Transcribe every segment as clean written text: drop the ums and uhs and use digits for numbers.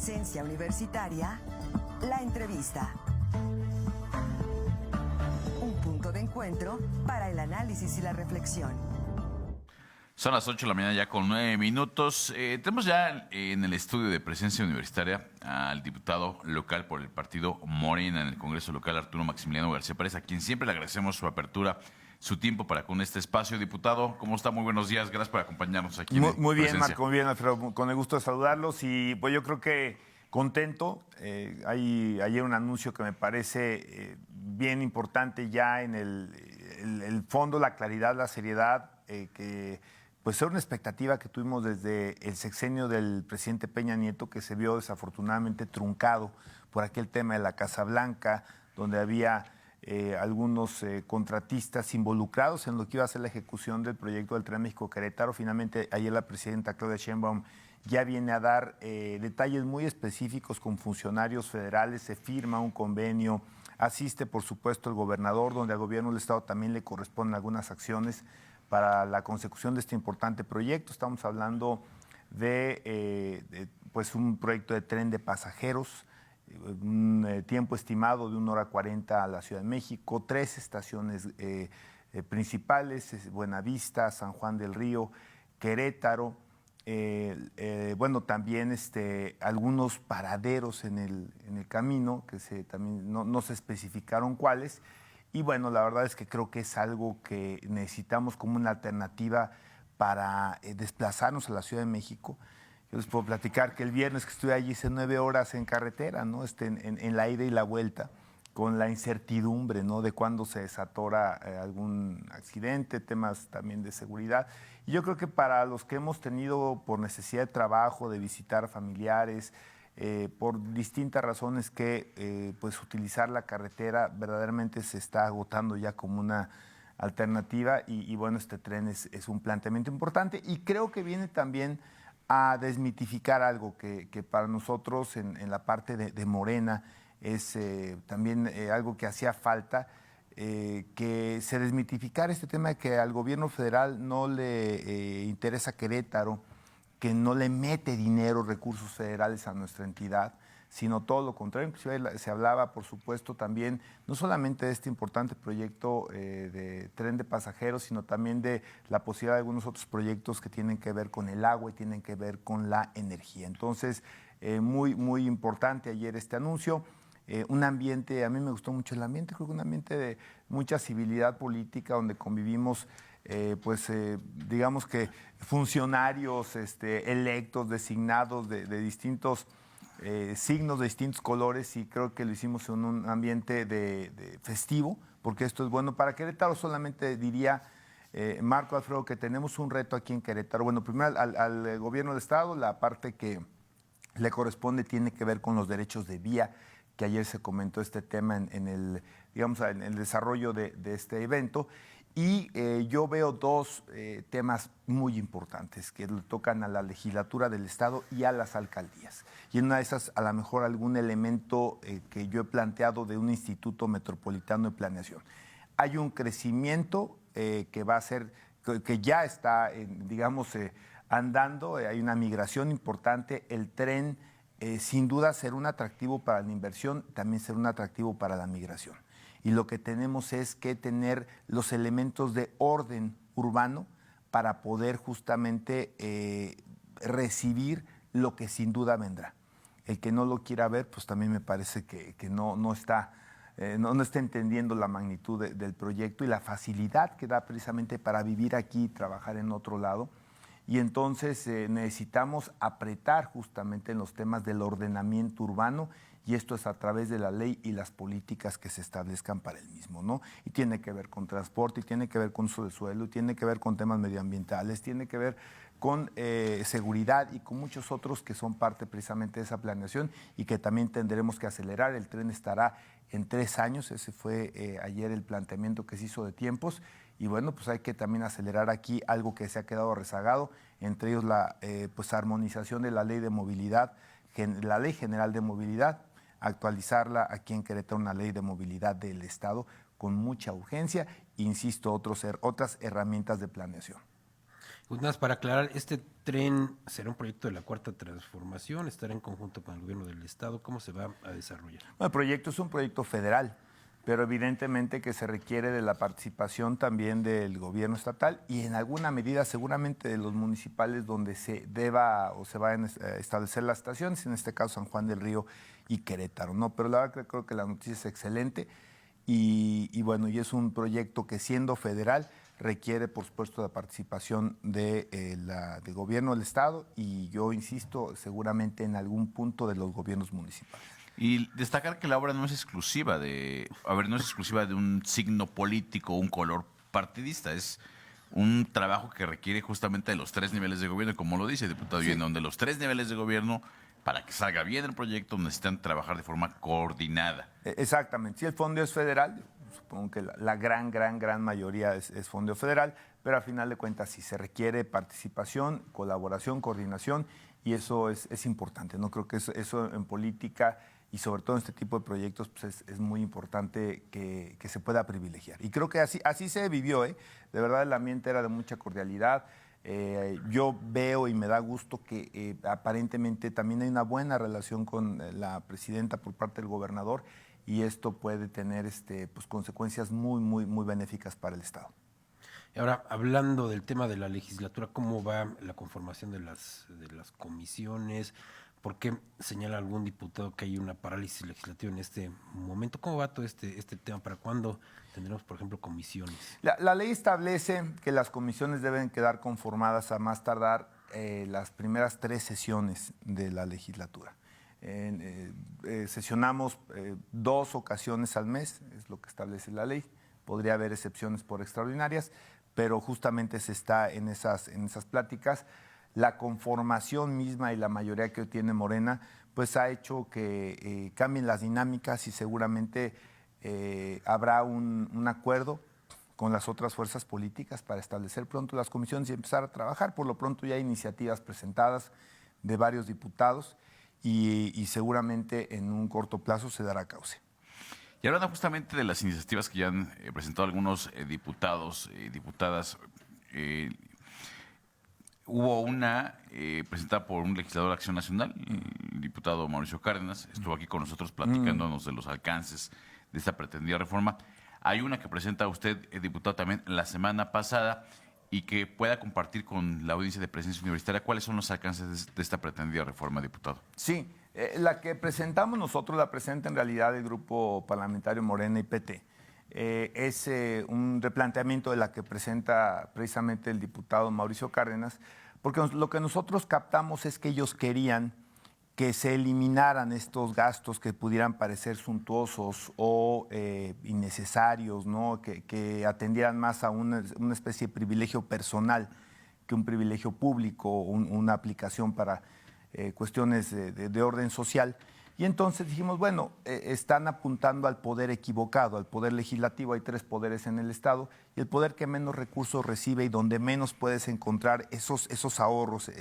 Presencia Universitaria, la entrevista. Un punto de encuentro para el análisis y la reflexión. Son las 8 de la mañana ya con 9 minutos. Tenemos ya en el estudio de Presencia Universitaria al diputado local por el partido Morena en el Congreso local, Arturo Maximiliano García Párez, a quien siempre le agradecemos su apertura, su tiempo para con este espacio. Diputado, ¿cómo está? Muy buenos días. Gracias por acompañarnos aquí. Muy bien, Marco, muy bien, Alfredo. Con el gusto de saludarlos y pues yo creo que contento. Hay ayer un anuncio que me parece bien importante ya en el fondo, la claridad, la seriedad, que pues era una expectativa que tuvimos desde el sexenio del presidente Peña Nieto, que se vio desafortunadamente truncado por aquel tema de la Casa Blanca, donde había algunos contratistas involucrados en lo que iba a ser la ejecución del proyecto del Tren México-Querétaro. Finalmente, ayer la presidenta Claudia Sheinbaum ya viene a dar detalles muy específicos con funcionarios federales, se firma un convenio, asiste por supuesto el gobernador, donde al gobierno del estado también le corresponden algunas acciones para la consecución de este importante proyecto. Estamos hablando de pues un proyecto de tren de pasajeros, un tiempo estimado de 1 hora 40 a la Ciudad de México, 3 estaciones principales, Buenavista, San Juan del Río, Querétaro, bueno, también algunos paraderos en el camino, que también no se especificaron cuáles. Y bueno, la verdad es que creo que es algo que necesitamos como una alternativa para desplazarnos a la Ciudad de México. Yo les puedo platicar que el viernes que estuve allí hice 9 horas en carretera, ¿no? En la ida y la vuelta, con la incertidumbre, ¿no? De cuándo se desatora algún accidente, temas también de seguridad. Y yo creo que para los que hemos tenido por necesidad de trabajo, de visitar familiares, por distintas razones que pues utilizar la carretera verdaderamente se está agotando ya como una alternativa y bueno, este tren es un planteamiento importante y creo que viene también a desmitificar algo que para nosotros en la parte de Morena es también algo que hacía falta, que se desmitificara este tema de que al gobierno federal no le interesa Querétaro, que no le mete dinero, recursos federales a nuestra entidad, sino todo lo contrario. Inclusive se hablaba, por supuesto, también no solamente de este importante proyecto de tren de pasajeros, sino también de la posibilidad de algunos otros proyectos que tienen que ver con el agua y tienen que ver con la energía. Entonces, muy, muy importante ayer este anuncio. Un ambiente, a mí me gustó mucho el ambiente, creo que un ambiente de mucha civilidad política, donde convivimos digamos que funcionarios electos, designados de distintos signos, de distintos colores, y creo que lo hicimos en un ambiente de festivo, porque esto es bueno para Querétaro. Solamente diría, Marco, Alfredo, que tenemos un reto aquí en Querétaro. Bueno, primero al gobierno del estado, la parte que le corresponde tiene que ver con los derechos de vía, que ayer se comentó este tema en el desarrollo de este evento. Y yo veo dos temas muy importantes que le tocan a la legislatura del Estado y a las alcaldías. Y en una de esas, a lo mejor algún elemento que yo he planteado de un Instituto Metropolitano de Planeación. Hay un crecimiento que va a ser, que ya está, andando, hay una migración importante. El tren, sin duda, será un atractivo para la inversión, también será un atractivo para la migración. Y lo que tenemos es que tener los elementos de orden urbano para poder justamente recibir lo que sin duda vendrá. El que no lo quiera ver, pues también me parece que no está entendiendo la magnitud del proyecto y la facilidad que da precisamente para vivir aquí y trabajar en otro lado. Y entonces necesitamos apretar justamente en los temas del ordenamiento urbano, y esto es a través de la ley y las políticas que se establezcan para el mismo, ¿no? Y tiene que ver con transporte, y tiene que ver con uso de suelo, y tiene que ver con temas medioambientales, tiene que ver con seguridad y con muchos otros que son parte precisamente de esa planeación y que también tendremos que acelerar. El tren estará en 3 años, ese fue ayer el planteamiento que se hizo de tiempos. Y bueno, pues hay que también acelerar aquí algo que se ha quedado rezagado, entre ellos la armonización de la ley de movilidad, la Ley General de Movilidad, actualizarla aquí en Querétaro, una ley de movilidad del Estado con mucha urgencia, insisto, otras herramientas de planeación. Pues nada, para aclarar, ¿este tren será un proyecto de la Cuarta Transformación? ¿Estará en conjunto con el gobierno del Estado? ¿Cómo se va a desarrollar? Bueno, el proyecto es un proyecto federal, pero evidentemente que se requiere de la participación también del gobierno estatal y en alguna medida seguramente de los municipales donde se deba o se vayan a establecer las estaciones, en este caso San Juan del Río y Querétaro, ¿no? Pero la verdad que creo que la noticia es excelente y bueno, y es un proyecto que siendo federal requiere, por supuesto, la participación del gobierno del Estado y yo insisto, seguramente en algún punto de los gobiernos municipales. Y destacar que la obra no es exclusiva no es exclusiva de un signo político o un color partidista, es un trabajo que requiere justamente de los 3 niveles de gobierno, como lo dice el diputado, y en donde los 3 niveles de gobierno, para que salga bien el proyecto, necesitan trabajar de forma coordinada. Exactamente, si el fondo es federal, supongo que la gran mayoría es fondo federal, pero al final de cuentas sí se requiere participación, colaboración, coordinación y eso es importante, ¿no? Creo que eso en política y sobre todo en este tipo de proyectos pues es muy importante que se pueda privilegiar. Y creo que así se vivió, ¿eh? De verdad el ambiente era de mucha cordialidad. Yo veo y me da gusto que aparentemente también hay una buena relación con la presidenta por parte del gobernador y esto puede tener pues, consecuencias muy benéficas para el Estado. Y ahora, hablando del tema de la legislatura, ¿cómo va la conformación de las comisiones? ¿Por qué señala algún diputado que hay una parálisis legislativa en este momento? ¿Cómo va todo este tema? ¿Para cuándo tendremos, por ejemplo, comisiones? La ley establece que las comisiones deben quedar conformadas a más tardar las primeras 3 sesiones de la legislatura. Sesionamos 2 ocasiones al mes, es lo que establece la ley. Podría haber excepciones por extraordinarias, pero justamente se está en esas pláticas. La conformación misma y la mayoría que tiene Morena, pues ha hecho que cambien las dinámicas y seguramente habrá un acuerdo con las otras fuerzas políticas para establecer pronto las comisiones y empezar a trabajar. Por lo pronto ya hay iniciativas presentadas de varios diputados y seguramente en un corto plazo se dará cauce. Y hablando justamente de las iniciativas que ya han presentado algunos diputados, diputadas, hubo una presentada por un legislador de Acción Nacional, el diputado Mauricio Cárdenas, estuvo aquí con nosotros platicándonos de los alcances de esta pretendida reforma. Hay una que presenta usted, diputado, también la semana pasada y que pueda compartir con la audiencia de Presencia Universitaria cuáles son los alcances de esta pretendida reforma, diputado. Sí, la que presentamos nosotros la presenta en realidad el Grupo Parlamentario Morena y PT. Es un replanteamiento de la que presenta precisamente el diputado Mauricio Cárdenas, porque lo que nosotros captamos es que ellos querían que se eliminaran estos gastos que pudieran parecer suntuosos o innecesarios, ¿no? Que atendieran más a una especie de privilegio personal que un privilegio público, una aplicación para cuestiones de orden social. Y entonces dijimos, bueno, están apuntando al poder equivocado, al poder legislativo. Hay 3 poderes en el Estado y el poder que menos recursos recibe y donde menos puedes encontrar esos ahorros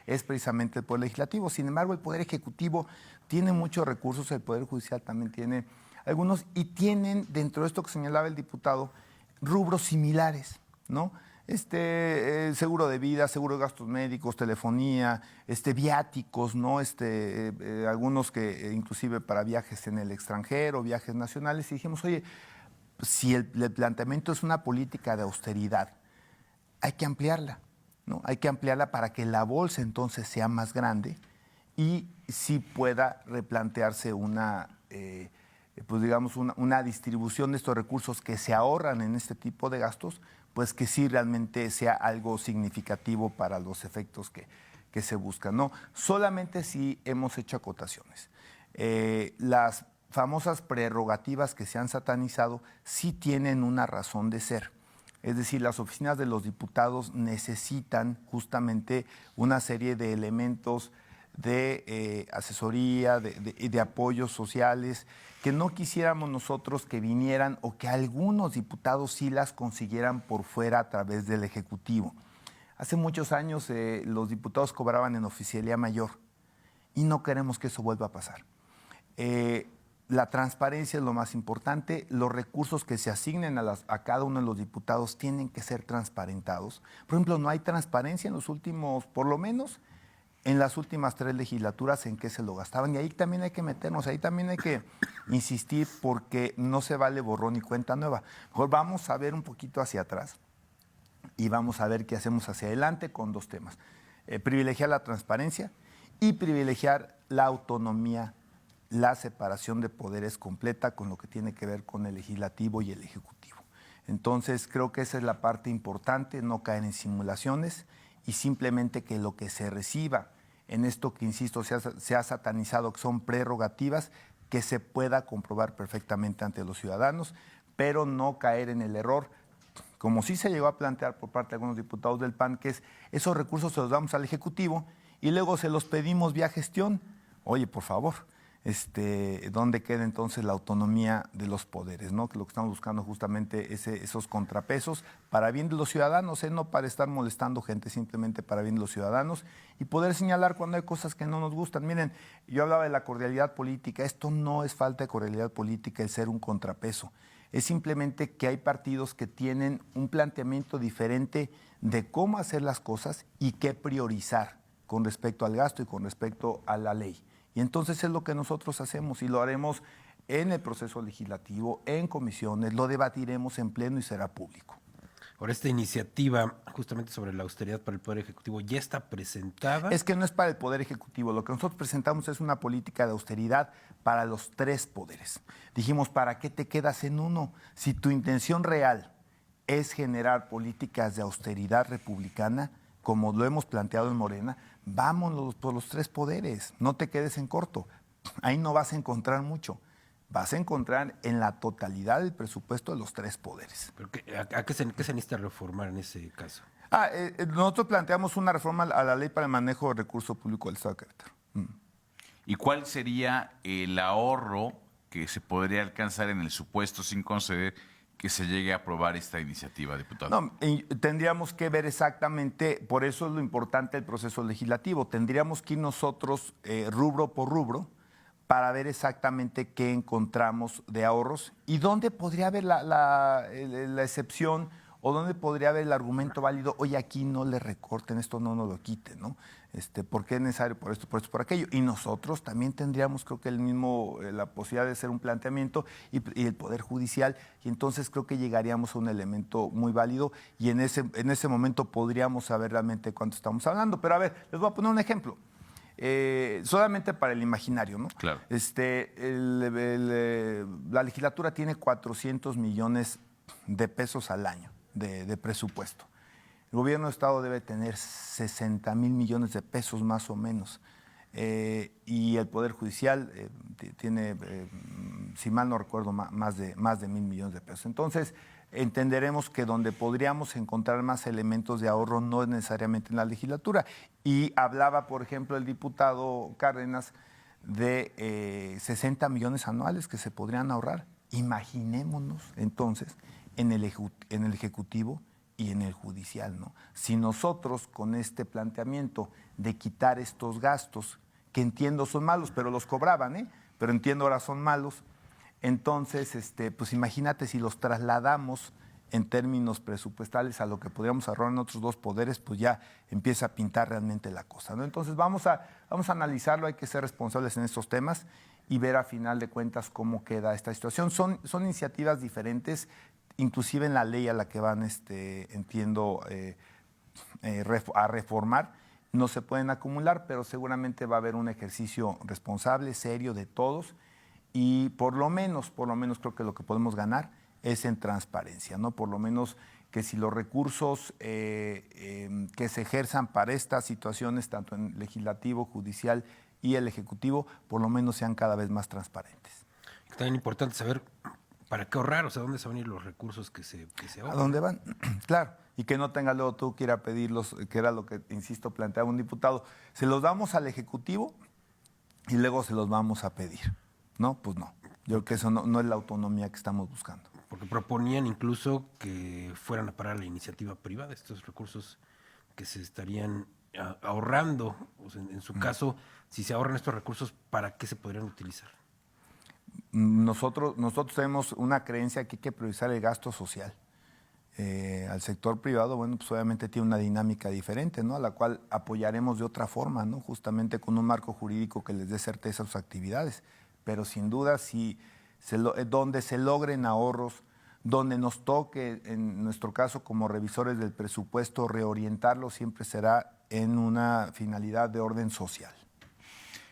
es precisamente el poder legislativo. Sin embargo, el poder ejecutivo tiene muchos recursos, el poder judicial también tiene algunos y tienen, dentro de esto que señalaba el diputado, rubros similares, ¿no? Seguro de vida, seguro de gastos médicos, telefonía, viáticos, ¿no? Algunos que inclusive para viajes en el extranjero, viajes nacionales, y dijimos, oye, si el planteamiento es una política de austeridad, hay que ampliarla, ¿no? Hay que ampliarla para que la bolsa entonces sea más grande y sí pueda replantearse pues digamos, una distribución de estos recursos que se ahorran en este tipo de gastos, pues que sí realmente sea algo significativo para los efectos que se buscan, ¿no? Solamente si hemos hecho acotaciones. Las famosas prerrogativas que se han satanizado sí tienen una razón de ser. Es decir, las oficinas de los diputados necesitan justamente una serie de elementos de asesoría, de apoyos sociales, que no quisiéramos nosotros que vinieran o que algunos diputados sí las consiguieran por fuera a través del Ejecutivo. Hace muchos años los diputados cobraban en oficialía mayor y no queremos que eso vuelva a pasar. la transparencia es lo más importante. Los recursos que se asignen a cada uno de los diputados tienen que ser transparentados. Por ejemplo, no hay transparencia en los últimos, por lo menos en las últimas 3 legislaturas en que se lo gastaban. Y ahí también hay que meternos, ahí también hay que insistir porque no se vale borrón y cuenta nueva. Mejor vamos a ver un poquito hacia atrás y vamos a ver qué hacemos hacia adelante con 2 temas. Privilegiar la transparencia y privilegiar la autonomía, la separación de poderes completa con lo que tiene que ver con el legislativo y el ejecutivo. Entonces, creo que esa es la parte importante, no caer en simulaciones y simplemente que lo que se reciba en esto que, insisto, se ha satanizado, que son prerrogativas, que se pueda comprobar perfectamente ante los ciudadanos, pero no caer en el error, como sí se llegó a plantear por parte de algunos diputados del PAN, que es esos recursos se los damos al Ejecutivo y luego se los pedimos vía gestión. Oye, por favor, ¿dónde queda entonces la autonomía de los poderes? ¿No? Que lo que estamos buscando justamente es esos contrapesos para bien de los ciudadanos, no para estar molestando gente, simplemente para bien de los ciudadanos y poder señalar cuando hay cosas que no nos gustan. Miren, yo hablaba de la cordialidad política, esto no es falta de cordialidad política el ser un contrapeso, es simplemente que hay partidos que tienen un planteamiento diferente de cómo hacer las cosas y qué priorizar con respecto al gasto y con respecto a la ley. Y entonces es lo que nosotros hacemos y lo haremos en el proceso legislativo, en comisiones, lo debatiremos en pleno y será público. Ahora, esta iniciativa justamente sobre la austeridad para el Poder Ejecutivo ya está presentada. Es que no es para el Poder Ejecutivo, lo que nosotros presentamos es una política de austeridad para los 3 poderes. Dijimos, ¿para qué te quedas en uno? Si tu intención real es generar políticas de austeridad republicana, como lo hemos planteado en Morena, vámonos por los 3 poderes, no te quedes en corto. Ahí no vas a encontrar mucho. Vas a encontrar en la totalidad del presupuesto de los 3 poderes. ¿Pero qué se necesita reformar en ese caso? Nosotros planteamos una reforma a la ley para el manejo de recursos públicos del Estado de Querétaro. ¿Y cuál sería el ahorro que se podría alcanzar en el supuesto sin conceder que se llegue a aprobar esta iniciativa, diputado? No, tendríamos que ver exactamente, por eso es lo importante del proceso legislativo, tendríamos que ir nosotros rubro por rubro para ver exactamente qué encontramos de ahorros y dónde podría haber la excepción o dónde podría haber el argumento válido, oye, aquí no le recorten, esto no nos lo quiten, ¿no? ¿Por qué es necesario por esto, por aquello? Y nosotros también tendríamos, creo que la posibilidad de hacer un planteamiento y el Poder Judicial, y entonces creo que llegaríamos a un elemento muy válido y en ese momento podríamos saber realmente cuánto estamos hablando. Pero a ver, les voy a poner un ejemplo. Solamente para el imaginario, ¿no? Claro. La legislatura tiene 400 millones de pesos al año de presupuesto. El gobierno de Estado debe tener 60 mil millones de pesos más o menos. Y el Poder Judicial tiene, si mal no recuerdo, más de 1,000 millones de pesos. Entonces, entenderemos que donde podríamos encontrar más elementos de ahorro no es necesariamente en la legislatura. Y hablaba, por ejemplo, el diputado Cárdenas de 60 millones anuales que se podrían ahorrar. Imaginémonos, entonces, en el Ejecutivo y en el Judicial, ¿no? Si nosotros con este planteamiento de quitar estos gastos, que entiendo son malos, pero los cobraban, pero entiendo ahora son malos, entonces, pues imagínate si los trasladamos en términos presupuestales a lo que podríamos ahorrar en otros 2 poderes, pues ya empieza a pintar realmente la cosa, ¿no? Entonces vamos a analizarlo, hay que ser responsables en estos temas y ver a final de cuentas cómo queda esta situación. Son iniciativas diferentes, inclusive en la ley a la que van, entiendo, a reformar, no se pueden acumular, pero seguramente va a haber un ejercicio responsable, serio de todos y por lo menos creo que lo que podemos ganar es en transparencia, ¿no? Por lo menos que si los recursos que se ejerzan para estas situaciones, tanto en legislativo, judicial y el ejecutivo, por lo menos sean cada vez más transparentes. También importante saber para qué ahorrar, o sea, dónde se van a ir los recursos que se ahorran. ¿A dónde van? Claro. Y que no tenga luego tú que ir a pedirlos, que era lo que, insisto, planteaba un diputado. Se los damos al Ejecutivo y luego se los vamos a pedir. ¿No? Pues no. Yo creo que eso no es la autonomía que estamos buscando. Porque proponían incluso que fueran a parar la iniciativa privada, estos recursos que se estarían ahorrando. O sea, en su caso, si se ahorran estos recursos, ¿para qué se podrían utilizar? nosotros tenemos una creencia que hay que priorizar el gasto social. Al sector privado, bueno, pues obviamente tiene una dinámica diferente, ¿no? A la cual apoyaremos de otra forma, ¿no? Justamente con un marco jurídico que les dé certeza a sus actividades. Pero sin duda, si donde se logren ahorros, donde nos toque, en nuestro caso como revisores del presupuesto, reorientarlo, siempre será en una finalidad de orden social.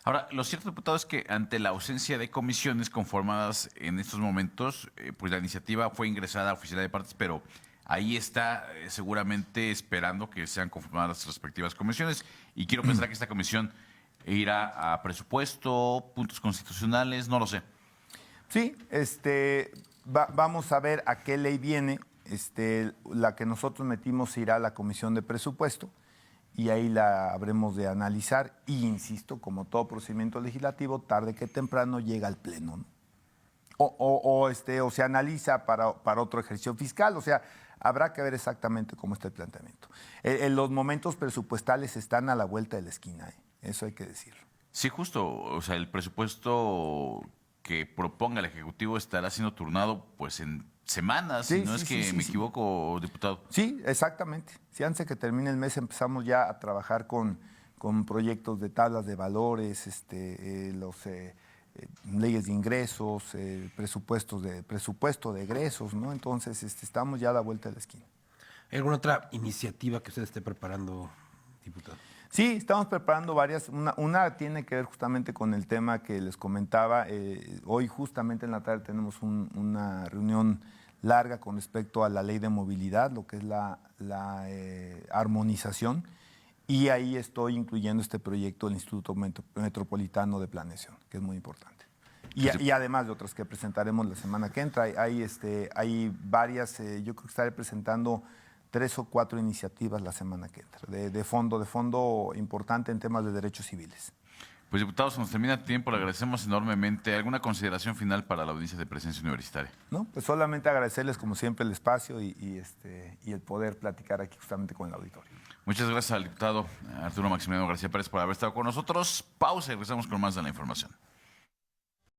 Ahora, lo cierto, diputado, es que ante la ausencia de comisiones conformadas en estos momentos, pues la iniciativa fue ingresada a oficina de partes, pero ahí está seguramente esperando que sean conformadas las respectivas comisiones. Y quiero pensar que esta comisión irá a presupuesto, puntos constitucionales, no lo sé. Sí, vamos a ver a qué ley viene. La que nosotros metimos irá a la comisión de presupuesto y ahí la habremos de analizar. Y insisto, como todo procedimiento legislativo, tarde que temprano llega al pleno, ¿no? O se analiza para otro ejercicio fiscal. O sea, habrá que ver exactamente cómo está el planteamiento. Los momentos presupuestales están a la vuelta de la esquina, eso hay que decirlo. Sí, justo. O sea, el presupuesto que proponga el Ejecutivo estará siendo turnado pues en semanas, Sí, si no sí, es que sí, me sí. equivoco, diputado. Sí, exactamente. Si antes de que termine el mes empezamos ya a trabajar con proyectos de tablas de valores, leyes de ingresos, presupuesto de egresos, ¿no? Entonces estamos ya a la vuelta de la esquina. ¿Hay alguna otra iniciativa que usted esté preparando, diputado? Sí, estamos preparando varias. Una tiene que ver justamente con el tema que les comentaba. Hoy justamente en la tarde tenemos una reunión larga con respecto a la ley de movilidad, lo que es la armonización. Y ahí estoy incluyendo este proyecto del Instituto Metropolitano de Planeación, que es muy importante. Y además de otras que presentaremos la semana que entra, hay varias, yo creo que estaré presentando 3 o 4 iniciativas la semana que entra, de fondo importante en temas de derechos civiles. Pues, diputado, se nos termina el tiempo, le agradecemos enormemente. ¿Alguna consideración final para la audiencia de Presencia Universitaria? No, pues solamente agradecerles como siempre el espacio y el poder platicar aquí justamente con el auditorio. Muchas gracias al diputado Arturo Maximiliano García Pérez por haber estado con nosotros. Pausa y regresamos con más de la información.